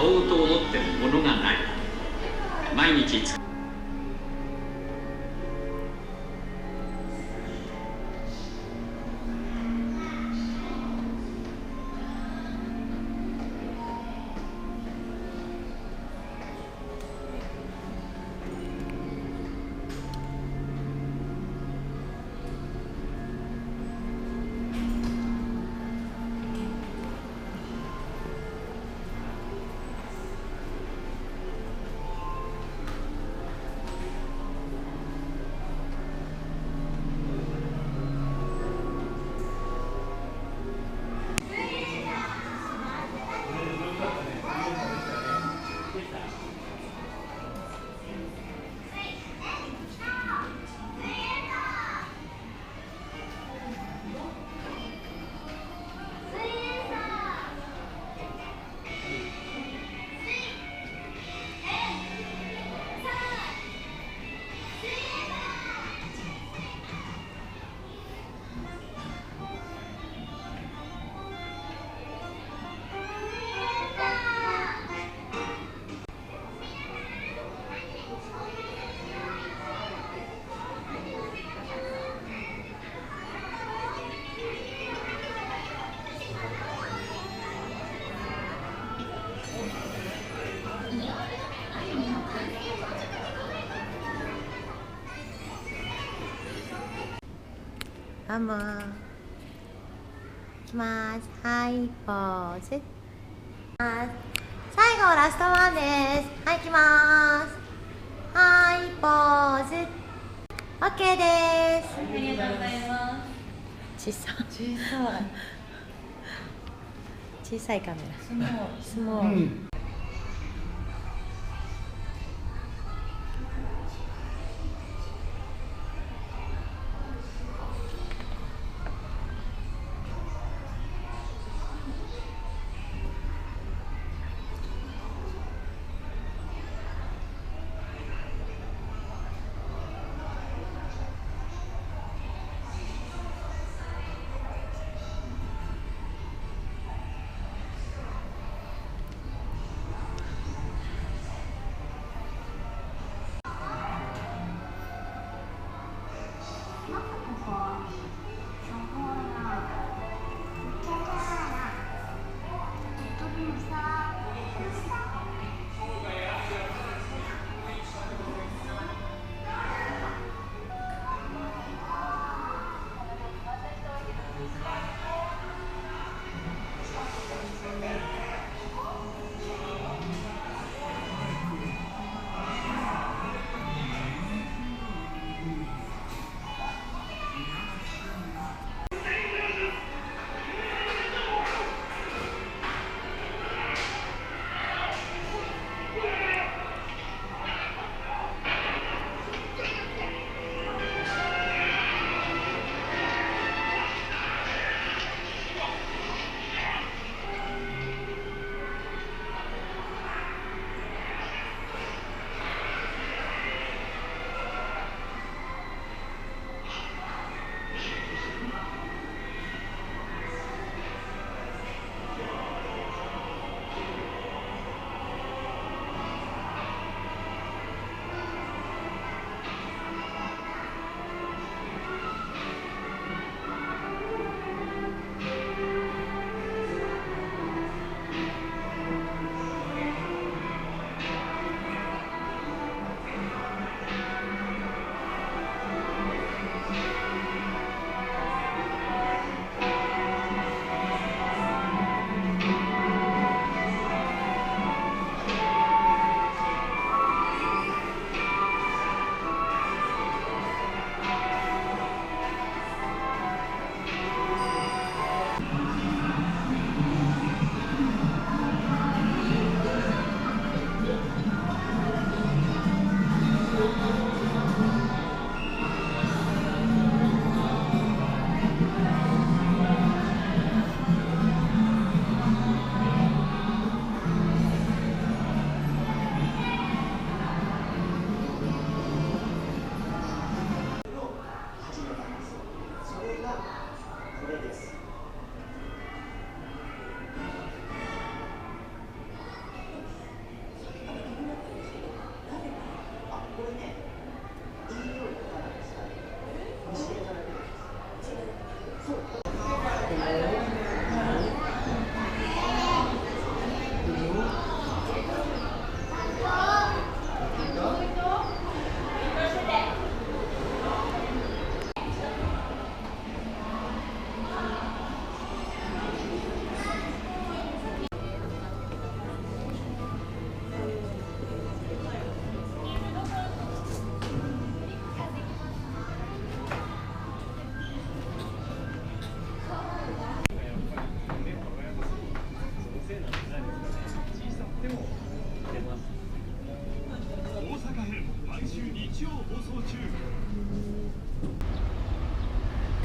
おうと思ってもものがない。毎日ママいきます。はいポーズ。最後ラストワンです。はい、いきます。はいポーズ。 OK です。ありがとうございます。小さいカメラ。スモール。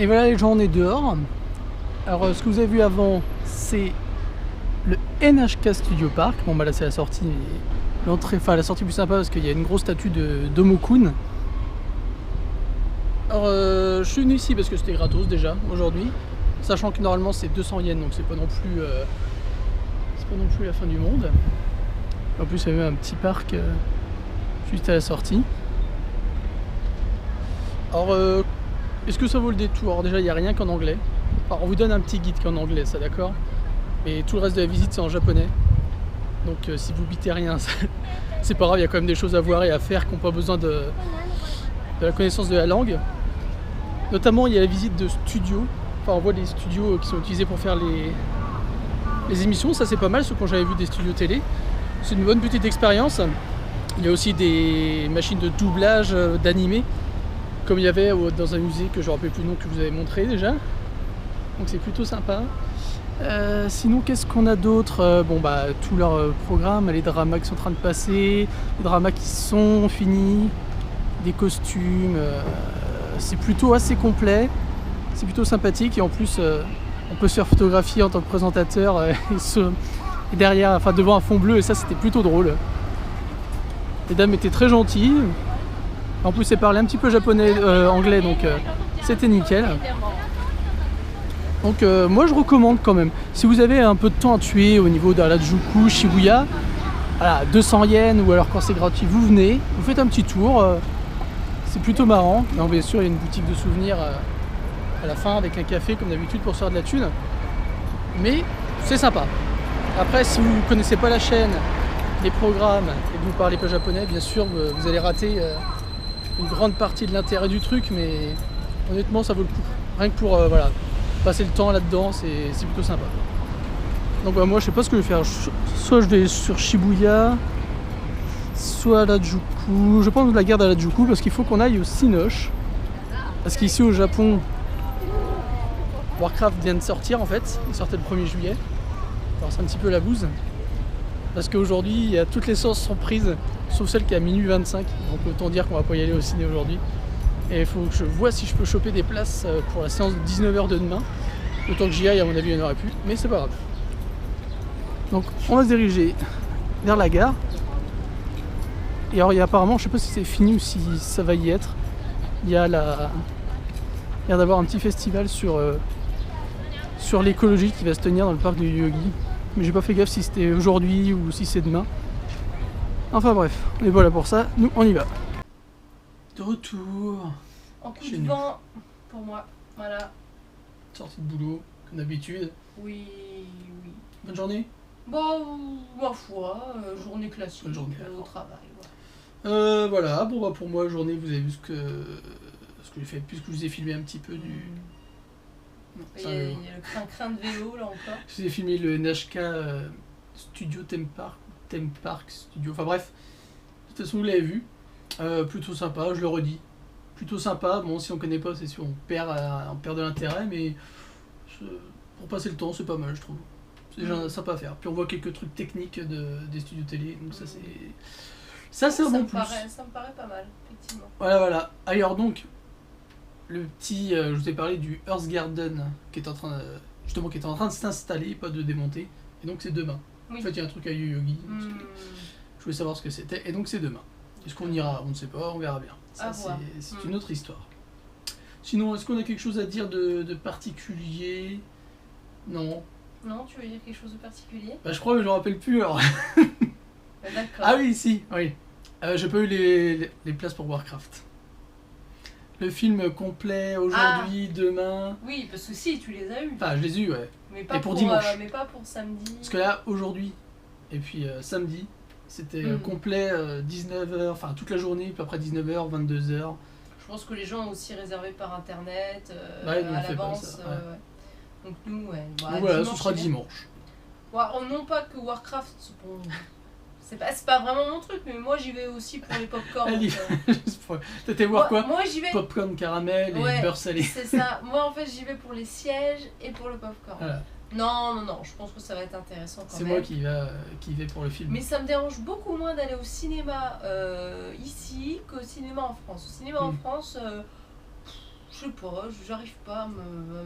Et voilà les gens, on est dehors. Alors ce que vous avez vu avant, c'est le NHK Studio Park. Bon bah là c'est la sortie, l'entrée, enfin la sortie plus sympa parce qu'il y a une grosse statue de Domo-kun. Alors je suis venu ici parce que c'était gratos déjà aujourd'hui, sachant que normalement c'est 200 yens, donc c'est pas non plus la fin du monde. En plus il y avait un petit parc juste à la sortie. Alors est-ce que ça vaut le détour? Alors déjà il n'y a rien qu'en anglais. Alors on vous donne un petit guide qu'en anglais, ça d'accord? Mais tout le reste de la visite c'est en japonais. Donc si vous bitez rien, c'est pas grave, il y a quand même des choses à voir et à faire qui n'ont pas besoin de la connaissance de la langue. Notamment il y a la visite de studios. Enfin on voit les studios qui sont utilisés pour faire les émissions, ça c'est pas mal, ce quand j'avais vu des studios télé. C'est une bonne petite expérience. Il y a aussi des machines de doublage d'animés, comme il y avait dans un musée que je ne me rappelle plus le nom que je vous avais montré déjà. Donc c'est plutôt sympa. Sinon qu'est-ce qu'on a d'autre? Bon bah tous leurs programmes, les dramas qui sont en train de passer, les dramas qui sont finis, des costumes, c'est plutôt assez complet, c'est plutôt sympathique et en plus on peut se faire photographier en tant que présentateur et derrière, enfin devant un fond bleu et ça c'était plutôt drôle. Les dames étaient très gentilles. En plus, elles parlaient un petit peu japonais, anglais, donc c'était nickel. Donc moi je recommande quand même. Si vous avez un peu de temps à tuer au niveau d'Harajuku, Shibuya, voilà, 200 yens ou alors quand c'est gratuit, vous venez, vous faites un petit tour. C'est plutôt marrant. Non, bien sûr, il y a une boutique de souvenirs à la fin avec un café comme d'habitude pour se faire de la thune. Mais c'est sympa. Après, si vous ne connaissez pas la chaîne, les programmes et que vous ne parlez pas japonais, bien sûr, vous allez rater une grande partie de l'intérêt du truc, mais honnêtement ça vaut le coup. Rien que pour voilà, passer le temps là-dedans, c'est plutôt sympa. Donc bah, moi je sais pas ce que je vais faire, soit je vais sur Shibuya, soit à Harajuku. Je vais prendre la gare d'Harajuku parce qu'il faut qu'on aille au Cinoche. Parce qu'ici au Japon, Warcraft vient de sortir en fait, il sortait le 1er juillet. Alors c'est un petit peu la bouse. Parce qu'aujourd'hui, il y a toutes les séances sont prises, sauf celle qui est à minuit 25. Donc autant dire qu'on va pas y aller au ciné aujourd'hui. Et il faut que je vois si je peux choper des places pour la séance de 19h de demain. Autant que j'y aille, à mon avis, il n'y en aurait plus. Mais c'est pas grave. Donc on va se diriger vers la gare. Et alors il y a apparemment, je sais pas si c'est fini ou si ça va y être. Il y a l'air d'avoir un petit festival sur l'écologie qui va se tenir dans le parc du Yogi. Mais j'ai pas fait gaffe si c'était aujourd'hui ou si c'est demain. Enfin bref, et voilà pour ça, nous on y va. De retour. En coup Chez de nous. vent pour moi. Voilà. Sortie de boulot, comme d'habitude. Oui. Bonne journée. Bon, ma foi, journée classique Bonne journée, au d'accord. travail. Voilà. Voilà, bon bah pour moi, journée, vous avez vu ce que j'ai fait, puisque je vous ai filmé un petit peu du... Non, Il y, ça, a, il y a le crin-crin de vélo là encore. je vous ai filmé le NHK Studio Theme Park Studio, enfin bref, de toute façon vous l'avez vu, plutôt sympa, je le redis, plutôt sympa. Bon, si on connaît pas c'est sûr on perd de l'intérêt, mais pour passer le temps c'est pas mal je trouve, c'est déjà sympa à faire. Puis on voit quelques trucs techniques des studios télé, donc ça c'est un bon plus. Ça me paraît pas mal, effectivement. Voilà. Alors donc, le petit, je vous ai parlé du Earth Garden qui est en train de s'installer, pas de démonter. Et donc c'est demain. Oui. En fait, il y a un truc à Yoyogi. Donc je voulais savoir ce que c'était. Et donc c'est demain. Est-ce qu'on ira? On ne sait pas, on verra bien. Ça, c'est une autre histoire. Sinon, est-ce qu'on a quelque chose à dire de particulier? Non. Non, tu veux dire quelque chose de particulier? Bah, je crois que je me rappelle plus alors. D'accord. Ah oui, si, oui. J'ai pas eu les places pour Warcraft. Le film complet aujourd'hui, demain. Oui, parce que si, tu les as eus. Enfin, je les ai eus, ouais. Mais pas et pour dimanche. Mais pas pour samedi. Parce que là, aujourd'hui, et puis samedi, c'était complet 19h, enfin toute la journée, puis après 19h, 22h. Je pense que les gens ont aussi réservé par internet, Ouais, nous, on à fait pas l'avance. ça, Ouais. Donc nous, ouais. Bah, Donc voilà, ce dimanche, sera c'est bien. dimanche. Ouais, non pas que Warcraft, bon, c'est pas vraiment mon truc, mais moi j'y vais aussi pour les popcorn. Allez, t'étais voir quoi? Moi j'y vais. Popcorn caramel et Ouais, beurre salé. C'est ça. Moi en fait j'y vais pour les sièges et pour le popcorn. Voilà. Non, je pense que ça va être intéressant quand C'est même. moi qui vais pour le film. Mais ça me dérange beaucoup moins d'aller au cinéma ici qu'au cinéma en France. Au cinéma en France, je sais pas, j'arrive pas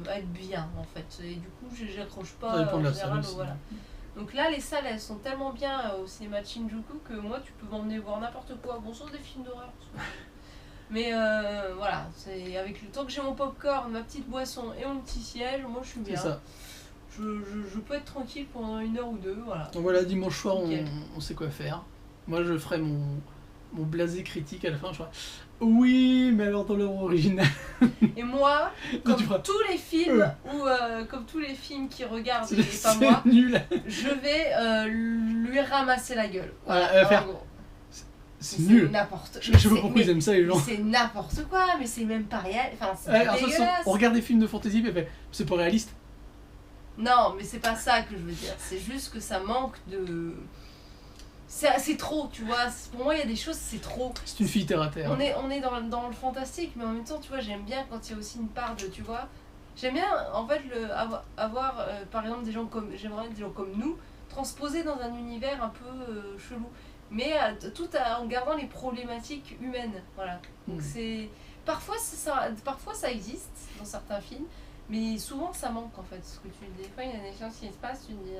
à être bien en fait. Et du coup, j'accroche pas. Ça dépend de la en général, salle aussi. voilà. Donc là, les salles elles sont tellement bien au cinéma de Shinjuku que moi, tu peux m'emmener voir n'importe quoi. Bon, sauf des films d'horreur. Mais voilà, c'est avec le temps que j'ai mon popcorn, ma petite boisson et mon petit siège, moi je suis bien. C'est ça. Je peux être tranquille pendant 1 heure ou 2, voilà. Donc voilà, dimanche soir, Nickel. on sait quoi faire. Moi, je ferai mon blasé critique à la fin. Je ferai oui, mais alors dans l'œuvre originale. Et moi, comme tu feras, tous les films ou comme tous les films qui regardent et pas c'est moi, nul. je vais lui ramasser la gueule. Voilà, faire. En gros. C'est C'est nul. n'importe. Je sais pas pourquoi ils aiment ça, les gens. C'est n'importe quoi, mais c'est même pas réel. Enfin, c'est Alors, ça, dégueulasse. on regarde des films de fantasy, puis elle fait, c'est pas réaliste. Non, mais c'est pas ça que je veux dire. C'est juste que ça manque de. C'est trop, tu vois. Pour moi, il y a des choses, c'est trop. C'est une fille terre à terre. On est dans le fantastique, mais en même temps, tu vois, j'aime bien quand il y a aussi une part de, tu vois. J'aime bien, en fait, avoir par exemple, j'aimerais des gens comme nous, transposés dans un univers un peu chelou. Mais en gardant les problématiques humaines, voilà. Donc c'est... Parfois ça existe dans certains films, mais souvent ça manque en fait. Parce que des fois, il y a des choses qui se passent, tu te dis,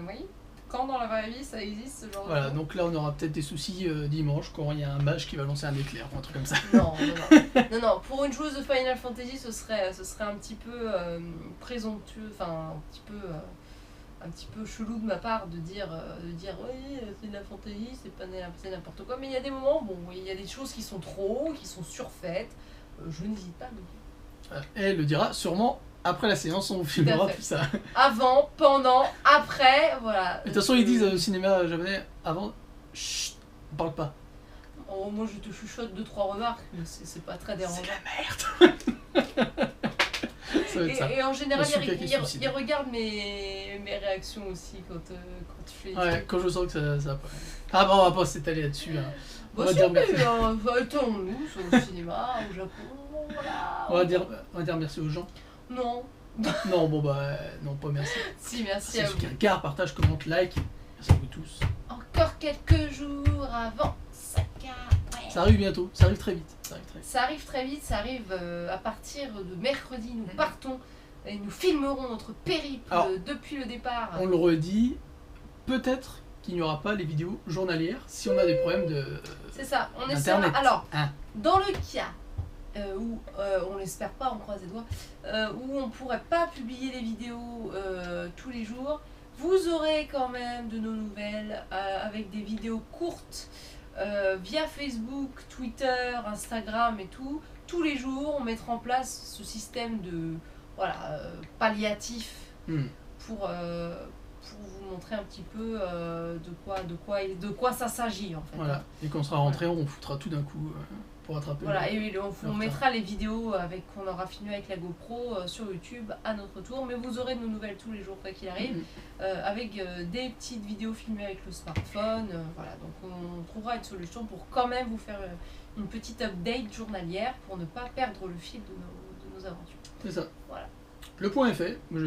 oui, quand dans la vraie vie ça existe ce genre Voilà, de choses. donc là on aura peut-être des soucis dimanche quand il y a un mage qui va lancer un éclair ou un truc comme ça. Non, pour une joueuse de Final Fantasy, ce serait un petit peu présomptueux, enfin un petit peu chelou de ma part de dire oui, c'est de la fantasy, c'est n'importe quoi. Mais il y a des moments, bon, oui, il y a des choses qui sont qui sont surfaites. Je n'hésite pas à le dire. Et elle le dira sûrement après la séance, on filmera tout ça. Avant, pendant, après, voilà. De toute façon, ils disent au cinéma japonais, avant, chut, on parle pas. Oh, moi je te chuchote 2-3 remarques, mais c'est pas très dérangeant. C'est la merde. Ça va être ça. Et en général, il il regarde mes réactions aussi quand je fais. Ouais, quand je sens que ça ah bon, on va pas s'étaler là-dessus. Hein. Bah, si, mais attends-nous, au cinéma, au Japon, voilà. On va dire merci aux gens. Non. Non, bon bah, non, pas merci. Si, merci C'est à ceux vous. qui regardent, partagent, commentent, like. Merci à vous tous. Encore quelques jours avant Saka. Ouais. Ça arrive bientôt, ça arrive très vite. Ça arrive très vite, ça arrive à partir de mercredi. Nous partons et nous filmerons notre périple. Alors, depuis le départ. On le redit, peut-être qu'il n'y aura pas les vidéos journalières si on a des problèmes de. C'est ça, on essaiera. Alors, dans le cas où on l'espère pas, on croise les doigts, où on pourrait pas publier les vidéos tous les jours, vous aurez quand même de nos nouvelles avec des vidéos courtes via Facebook, Twitter, Instagram et tout. Tous les jours, on mettra en place ce système de palliatif pour vous montrer un petit peu de quoi ça s'agit en fait. Voilà, et quand on sera rentré, on foutra tout d'un coup pour attraper. Voilà, et on mettra les vidéos qu'on aura filmées avec la GoPro sur YouTube à notre tour, mais vous aurez de nos nouvelles tous les jours quoi qu'il arrive, avec des petites vidéos filmées avec le smartphone, voilà, donc on trouvera une solution pour quand même vous faire une petite update journalière pour ne pas perdre le fil de nos aventures. C'est ça. Voilà. Le point est fait, je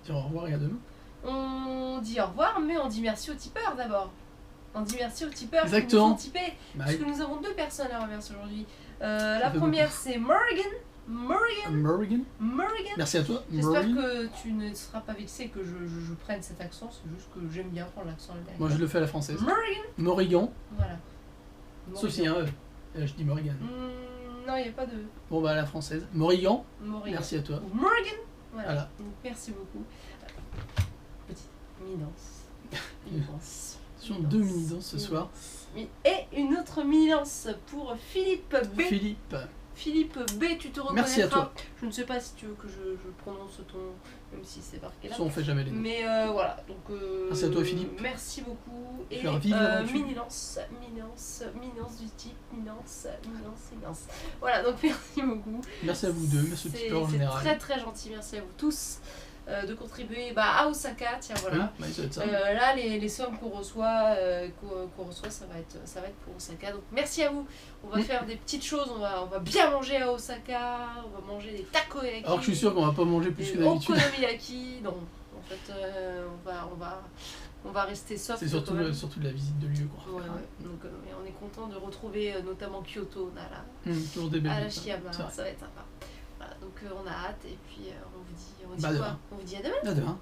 dis au revoir et à demain. On dit au revoir, mais on dit merci aux tipeurs d'abord. On dit merci aux tipeurs qui nous Exactement. ont tipé. Bah, parce que nous avons 2 personnes à remercier aujourd'hui. La première, c'est Morgan. Merci à toi. J'espère que tu ne seras pas vexé que je prenne cet accent. C'est juste que j'aime bien prendre l'accent américain. Moi, je le fais à la française. Morrigan. Voilà. Sauf s'il y a un E. Je dis Morrigan. Non, il n'y a pas de E. Bon, bah, à la française. Morrigan. Merci à toi. Morgan. Voilà. Donc, merci beaucoup. Petite mini-danse. Sur 2 mini-danses ce soir. Et une autre mini-danse pour Philippe B. Philippe. Philippe B, tu te reconnaîtras. Merci à toi. Je ne sais pas si tu veux que je prononce ton, même si c'est marqué là. Ça, on fait jamais les noms. Mais voilà, donc merci à toi Philippe. merci beaucoup. Et Minence du type Minence. Voilà, donc merci beaucoup. Merci à vous deux, merci au tipeur en général. C'est très très gentil, merci à vous tous de contribuer à Osaka, tiens voilà. Oui, ça. Là les sommes qu'on reçoit, ça va être pour Osaka. Donc merci à vous. On va faire des petites choses, on va bien manger à Osaka, on va manger des takoyaki. Alors que je suis sûr qu'on va pas manger plus que d'habitude. Okonomiyaki, non. En fait on va rester soft. C'est surtout de la visite de lieu quoi. Ouais. Donc on est content de retrouver notamment Kyoto, Nara, toujours des belles Arashiyama, ça va être sympa. Voilà, donc on a hâte et puis on vous dit quoi ? On vous dit à demain. À demain.